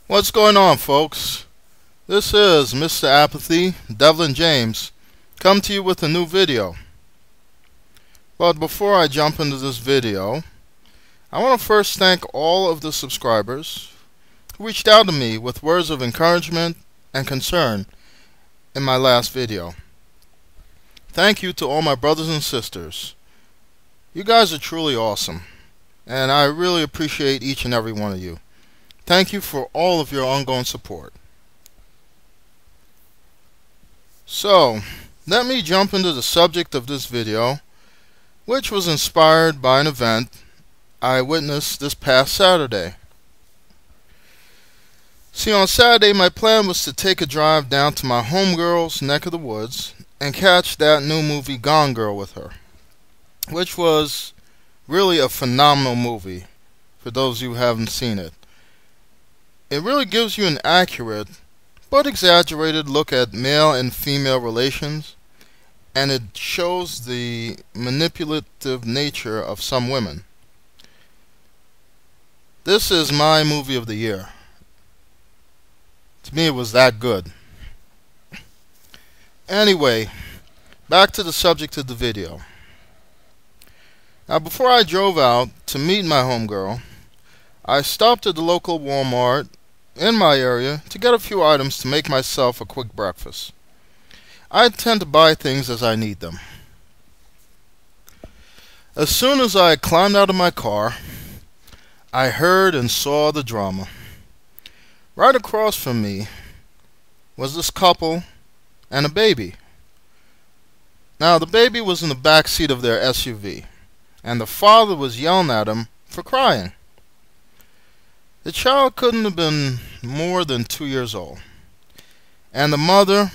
What's going on, folks? This is Mr. Apathy, Devlan James, come to you with a new video. But before I jump into this video, I want to first thank all of the subscribers who reached out to me with words of encouragement and concern in my last video. Thank you to all my brothers and sisters. You guys are truly awesome, and I really appreciate each and every one of you. Thank you for all of your ongoing support. So, let me jump into the subject of this video, which was inspired by an event I witnessed this past Saturday. See, on Saturday my plan was to take a drive down to my homegirl's neck of the woods and catch that new movie Gone Girl with her, which was really a phenomenal movie for those of you who haven't seen it. It really gives you an accurate but exaggerated look at male and female relations, and it shows the manipulative nature of some women. This is my movie of the year. To me, it was that good. Anyway, back to the subject of the video. Now, before I drove out to meet my homegirl, I stopped at the local Walmart in my area to get a few items to make myself a quick breakfast. I tend to buy things as I need them. As soon as I climbed out of my car, I heard and saw the drama. Right across from me was this couple and a baby. Now, the baby was in the back seat of their SUV, and the father was yelling at him for crying. The child couldn't have been more than 2 years old, and the mother,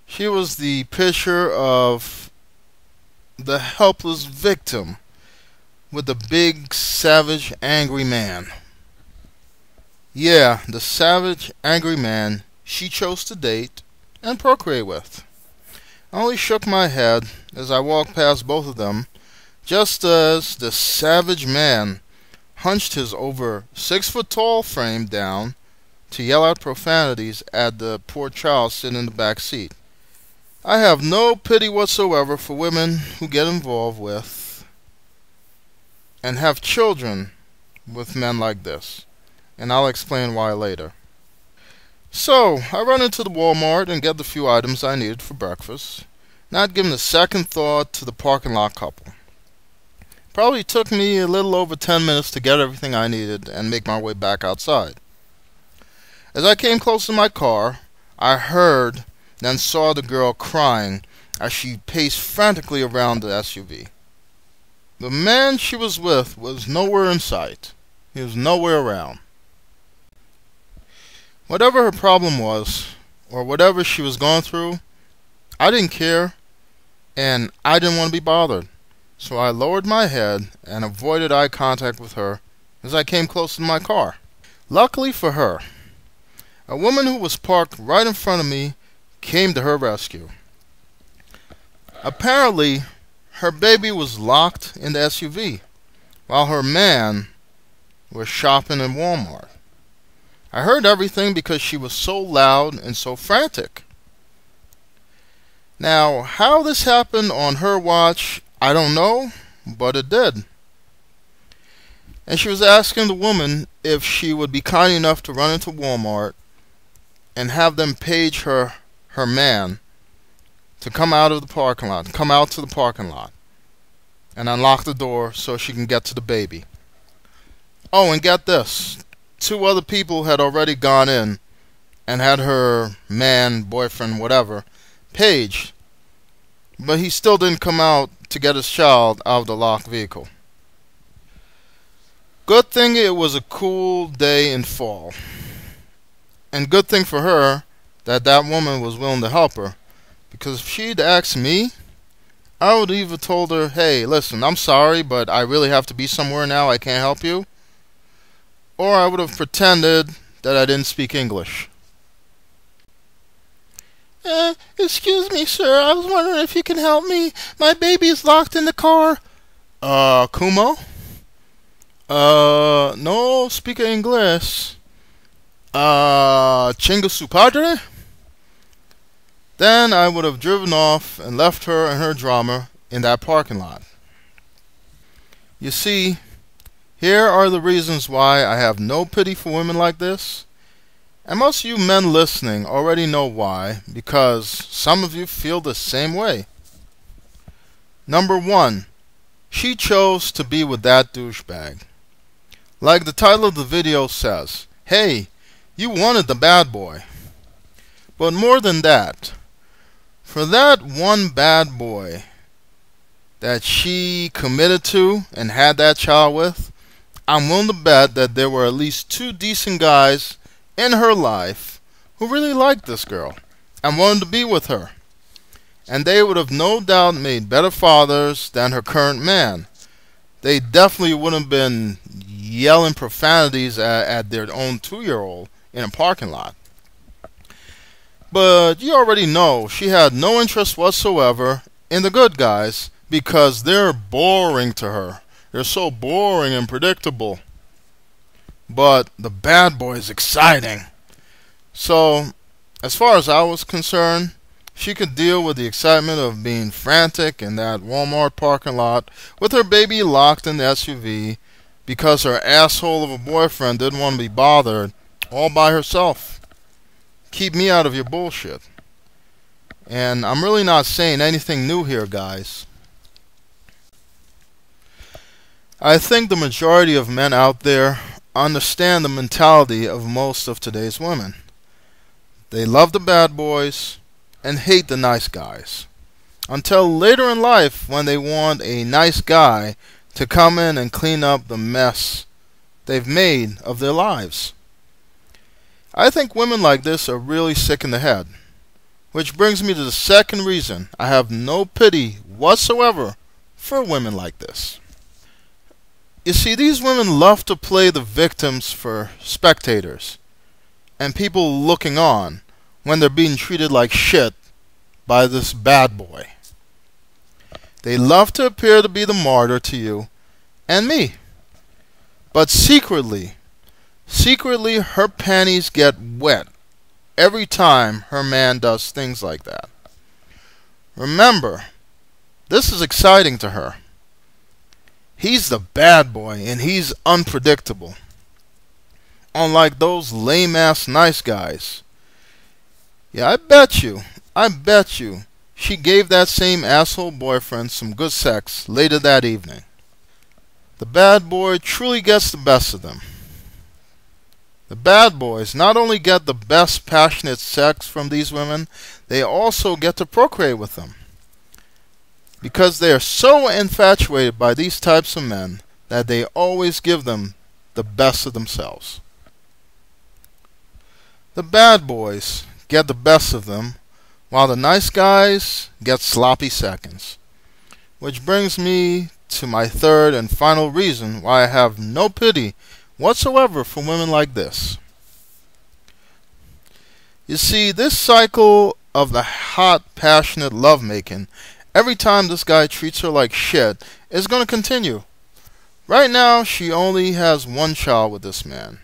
she was the picture of the helpless victim with the big, savage, angry man. Yeah, the savage, angry man she chose to date and procreate with. I only shook my head as I walked past both of them, just as the savage man hunched his over 6-foot-tall frame down to yell out profanities at the poor child sitting in the back seat. I have no pity whatsoever for women who get involved with and have children with men like this, and I'll explain why later. So, I run into the Walmart and get the few items I needed for breakfast, not giving a second thought to the parking lot couple. Probably took me a little over 10 minutes to get everything I needed and make my way back outside. As I came close to my car, I heard, then saw the girl crying as she paced frantically around the SUV. The man she was with was nowhere in sight. He was nowhere around. Whatever her problem was, or whatever she was going through, I didn't care, and I didn't want to be bothered. So I lowered my head and avoided eye contact with her as I came close to my car. Luckily for her, a woman who was parked right in front of me came to her rescue. Apparently, her baby was locked in the SUV, while her man was shopping in Walmart. I heard everything because she was so loud and so frantic. Now, how this happened on her watch, I don't know, but it did. And she was asking the woman if she would be kind enough to run into Walmart and have them page her man to come out of the parking lot, come out to the parking lot and unlock the door so she can get to the baby. Oh, and get this. 2 other people had already gone in and had her man, boyfriend, whatever, paged, but he still didn't come out to get his child out of the locked vehicle. Good thing it was a cool day in fall, and good thing for her that that woman was willing to help her, because if she'd asked me, I would have either told her, hey, listen, I'm sorry, but I really have to be somewhere now, I can't help you, or I would have pretended that I didn't speak English. Excuse me, sir. I was wondering if you can help me. My baby is locked in the car. Kumo? No speak English. Chinga su padre? Then I would have driven off and left her and her drama in that parking lot. You see, here are the reasons why I have no pity for women like this. And most of you men listening already know why, because some of you feel the same way. Number one, she chose to be with that douchebag. Like the title of the video says, hey, you wanted the bad boy. But more than that, for that one bad boy that she committed to and had that child with, I'm willing to bet that there were at least 2 decent guys in her life who really liked this girl and wanted to be with her. And they would have no doubt made better fathers than her current man. They definitely wouldn't have been yelling profanities at their own 2-year-old in a parking lot. But you already know she had no interest whatsoever in the good guys because they're boring to her. They're so boring and predictable. But the bad boy is exciting. So, as far as I was concerned, she could deal with the excitement of being frantic in that Walmart parking lot with her baby locked in the SUV because her asshole of a boyfriend didn't want to be bothered all by herself. Keep me out of your bullshit. And I'm really not saying anything new here, guys. I think the majority of men out there understand the mentality of most of today's women. They love the bad boys and hate the nice guys. Until later in life when they want a nice guy to come in and clean up the mess they've made of their lives. I think women like this are really sick in the head. Which brings me to the second reason I have no pity whatsoever for women like this. You see, these women love to play the victims for spectators and people looking on when they're being treated like shit by this bad boy. They love to appear to be the martyr to you and me. But secretly her panties get wet every time her man does things like that. Remember, this is exciting to her. He's the bad boy and he's unpredictable. Unlike those lame-ass nice guys. Yeah, I bet you she gave that same asshole boyfriend some good sex later that evening. The bad boy truly gets the best of them. The bad boys not only get the best passionate sex from these women, they also get to procreate with them. Because they are so infatuated by these types of men that they always give them the best of themselves. The bad boys get the best of them, while the nice guys get sloppy seconds. Which brings me to my third and final reason why I have no pity whatsoever for women like this. You see, this cycle of the hot, passionate lovemaking, every time this guy treats her like shit, is going to continue. Right now, she only has 1 child with this man.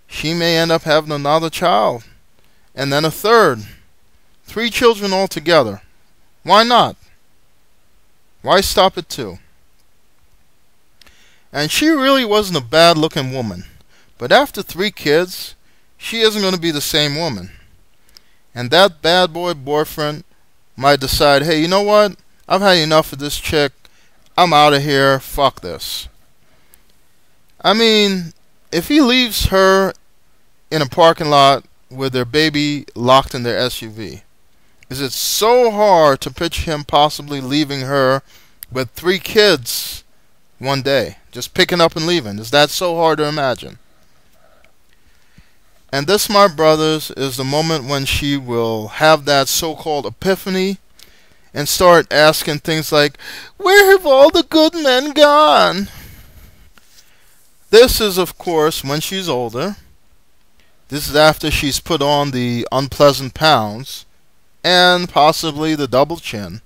She may end up having another child, and then a third. 3 children altogether. Why not? Why stop at 2? And she really wasn't a bad-looking woman. But after 3 kids, she isn't going to be the same woman. And that bad boy boyfriend might decide, hey, you know what? I've had enough of this chick. I'm out of here. Fuck this. I mean, if he leaves her in a parking lot with their baby locked in their SUV, is it so hard to picture him possibly leaving her with 3 kids one day? Just picking up and leaving. Is that so hard to imagine? And this, my brothers, is the moment when she will have that so-called epiphany and start asking things like, where have all the good men gone? This is, of course, when she's older. This is after she's put on the unpleasant pounds and possibly the double chin.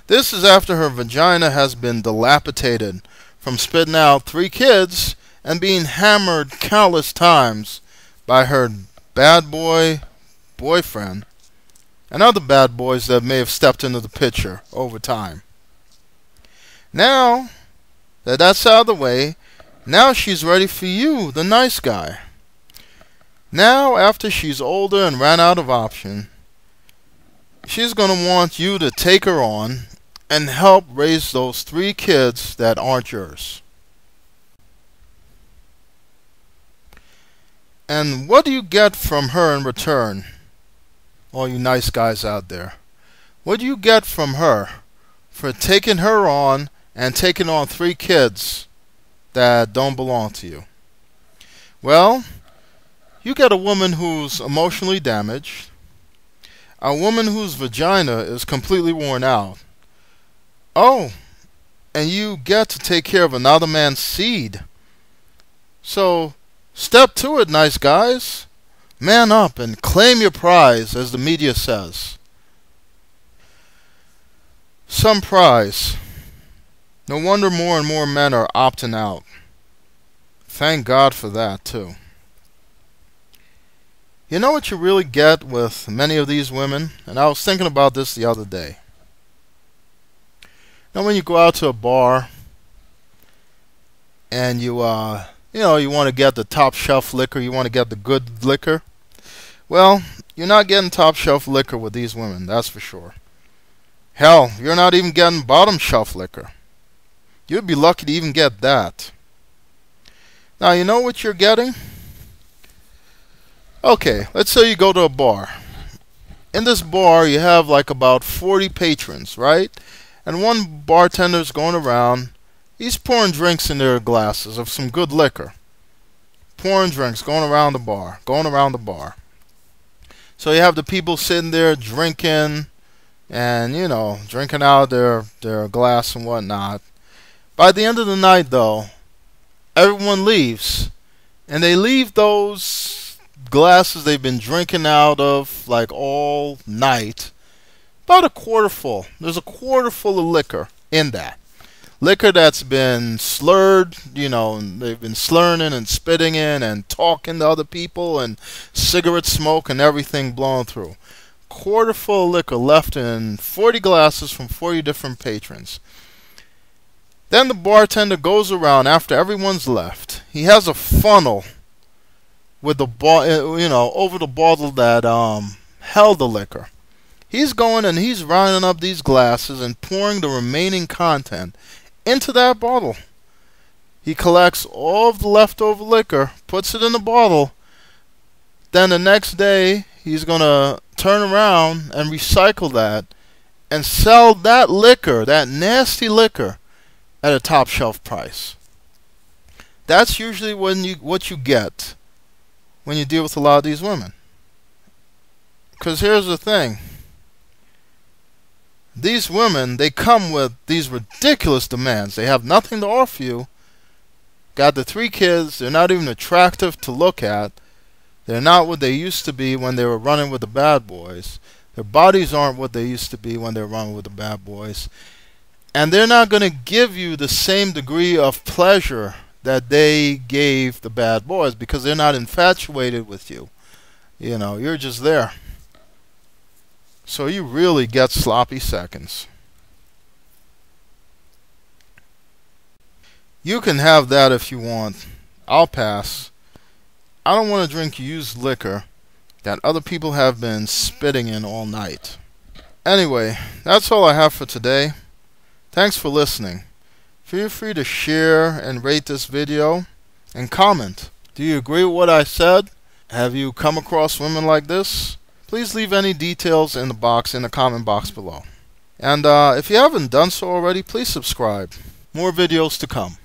This is after her vagina has been dilapidated from spitting out 3 kids and being hammered countless times by her bad boy boyfriend and other bad boys that may have stepped into the picture over time. Now that that's out of the way, now she's ready for you, the nice guy. Now, after she's older and ran out of option, she's going to want you to take her on and help raise those 3 kids that aren't yours. And what do you get from her in return, all you nice guys out there? What do you get from her for taking her on and taking on 3 kids that don't belong to you? Well, you get a woman who's emotionally damaged, a woman whose vagina is completely worn out. Oh, and you get to take care of another man's seed. So, step to it, nice guys. Man up and claim your prize, as the media says. Some prize. No wonder more and more men are opting out. Thank God for that, too. You know what you really get with many of these women? And I was thinking about this the other day. Now, when you go out to a bar and you want to get the top shelf liquor, you want to get the good liquor. Well, you're not getting top shelf liquor with these women, that's for sure. Hell, you're not even getting bottom shelf liquor. You'd be lucky to even get that. Now, you know what you're getting? Okay, let's say you go to a bar. In this bar, you have like about 40 patrons, right? And one bartender's going around. He's pouring drinks in their glasses of some good liquor. Pouring drinks, going around the bar, going around the bar. So you have the people sitting there drinking and, drinking out their glass and whatnot. By the end of the night, though, everyone leaves. And they leave those glasses they've been drinking out of like all night about a quarter full. There's a quarter full of liquor in that. Liquor that's been slurred, they've been slurring and spitting in and talking to other people and cigarette smoke and everything blowing through. Quarter full of liquor left in 40 glasses from 40 different patrons. Then the bartender goes around after everyone's left. He has a funnel with the over the bottle that held the liquor. He's going and he's rounding up these glasses and pouring the remaining content into that bottle. He collects all of the leftover liquor, puts it in the bottle. Then the next day, he's going to turn around and recycle that and sell that liquor, that nasty liquor, at a top shelf price. That's usually what you get when you deal with a lot of these women. Because here's the thing. These women, they come with these ridiculous demands. They have nothing to offer you. Got the 3 kids. They're not even attractive to look at. They're not what they used to be when they were running with the bad boys. Their bodies aren't what they used to be when they were running with the bad boys. And they're not going to give you the same degree of pleasure that they gave the bad boys because they're not infatuated with you. You're just there. So you really get sloppy seconds. You can have that if you want. I'll pass. I don't want to drink used liquor that other people have been spitting in all night. Anyway, that's all I have for today. Thanks for listening. Feel free to share and rate this video and comment. Do you agree with what I said? Have you come across women like this? Please leave any details in the comment box below. And if you haven't done so already, please subscribe. More videos to come.